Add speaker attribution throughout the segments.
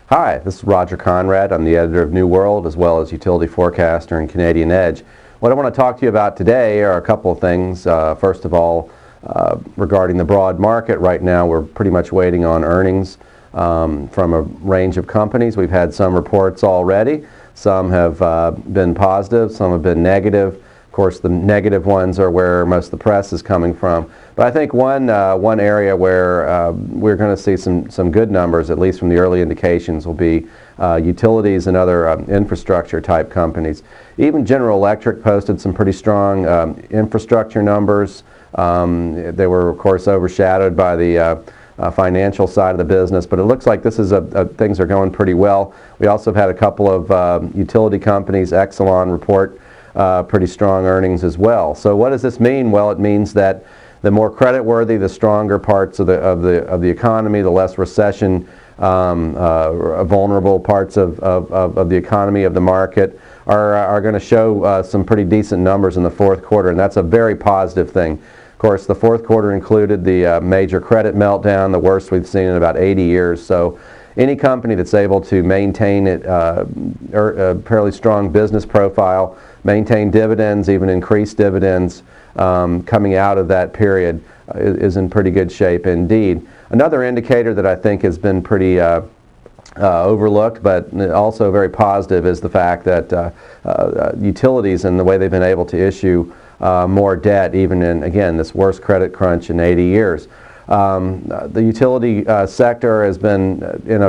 Speaker 1: Hi, this is Roger Conrad. I'm the editor of New World as well as utility forecaster and Canadian Edge. What I want to talk to you about today are a couple of things. First of all, regarding the broad market, right now we're pretty much waiting on earnings from a range of companies. We've had some reports already. Some have been positive, some have been negative. Of course, the negative ones are where most of the press is coming from. But I think one area where we're going to see some good numbers, at least from the early indications, will be utilities and other infrastructure type companies. Even General Electric posted some pretty strong infrastructure numbers. They were, of course, overshadowed by the financial side of the business, but it looks like this is things are going pretty well. We also have had a couple of utility companies, Exelon, report pretty strong earnings as well. So what does this mean? Well, it means that the more creditworthy, the stronger parts of the economy, the less recession vulnerable parts of the economy, of the market, are going to show some pretty decent numbers in the fourth quarter, and that's a very positive thing. Of course, the fourth quarter included the major credit meltdown, the worst we've seen in about 80 years. So any company that's able to maintain a fairly strong business profile, maintain dividends, even increase dividends coming out of that period is in pretty good shape indeed. Another indicator that I think has been pretty overlooked, but also very positive, is the fact that utilities and the way they've been able to issue more debt, even in, again, this worst credit crunch in 80 years. The utility sector has been in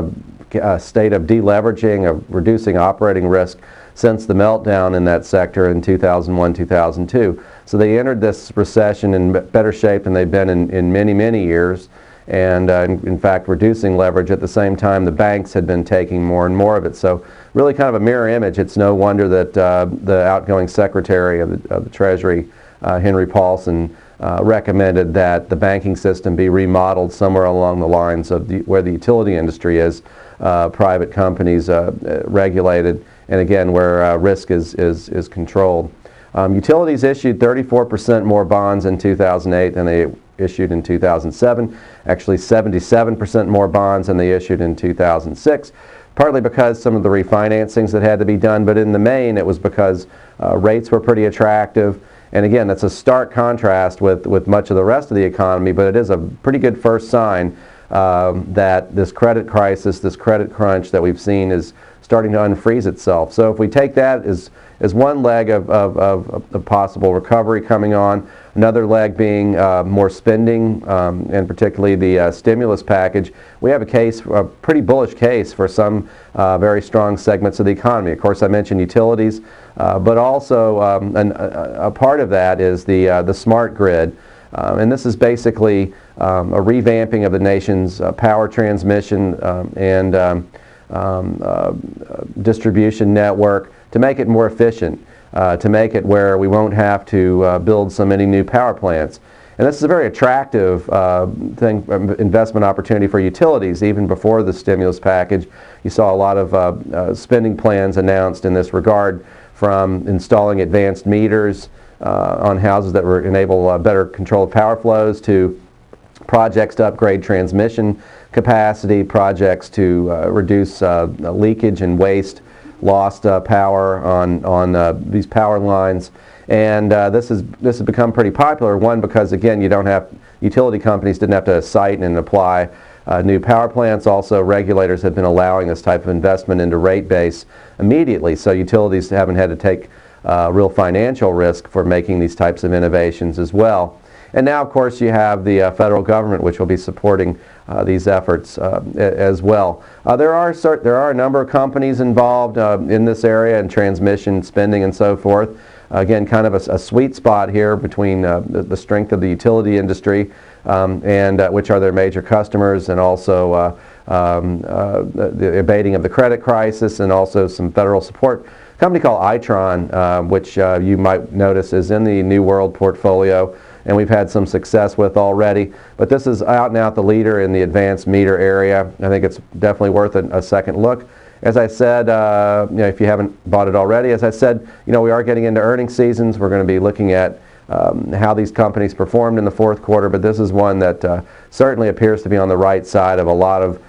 Speaker 1: a state of deleveraging, of reducing operating risk since the meltdown in that sector in 2001, 2002. So they entered this recession in better shape than they've been in many, many years, and in fact reducing leverage. At the same time, the banks had been taking more and more of it. So really kind of a mirror image. It's no wonder that the outgoing Secretary of the Treasury, Henry Paulson, recommended that the banking system be remodeled somewhere along the lines of where the utility industry is, private companies regulated, and again where risk is controlled. Utilities issued 34% more bonds in 2008 than they issued in 2007, actually 77% more bonds than they issued in 2006, partly because some of the refinancings that had to be done, but in the main it was because rates were pretty attractive. And again, that's a stark contrast with much of the rest of the economy, but it is a pretty good first sign that this credit crisis, this credit crunch that we've seen is starting to unfreeze itself. So if we take that as one leg of possible recovery coming on, another leg being more spending, and particularly the stimulus package, we have a pretty bullish case for some very strong segments of the economy. Of course, I mentioned utilities, but also a part of that is the smart grid. And this is basically a revamping of the nation's power transmission and distribution network to make it more efficient, to make it where we won't have to build so many new power plants. And this is a very attractive investment opportunity for utilities. Even before the stimulus package, you saw a lot of spending plans announced in this regard, from installing advanced meters on houses that would enable better control of power flows, to projects to upgrade transmission capacity, projects to reduce leakage and waste, lost power on these power lines. And this has become pretty popular. One, because again, utility companies didn't have to site and apply new power plants. Also, regulators have been allowing this type of investment into rate base immediately, so utilities haven't had to take real financial risk for making these types of innovations as well. And now, of course, you have the federal government, which will be supporting these efforts as well. There are a number of companies involved in this area, in transmission, spending, and so forth. Again, kind of a sweet spot here between the strength of the utility industry, and which are their major customers, and also the abating of the credit crisis, and also some federal support. A company called Itron, which you might notice is in the New World portfolio, and we've had some success with already. But this is out and out the leader in the advanced meter area. I think it's definitely worth a second look. As I said, if you haven't bought it already, as I said, we are getting into earnings seasons. We're going to be looking at how these companies performed in the fourth quarter, but this is one that certainly appears to be on the right side of a lot of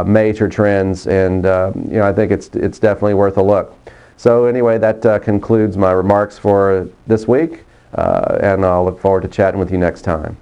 Speaker 1: major trends, and you know, I think it's definitely worth a look. So anyway, that concludes my remarks for this week, and I'll look forward to chatting with you next time.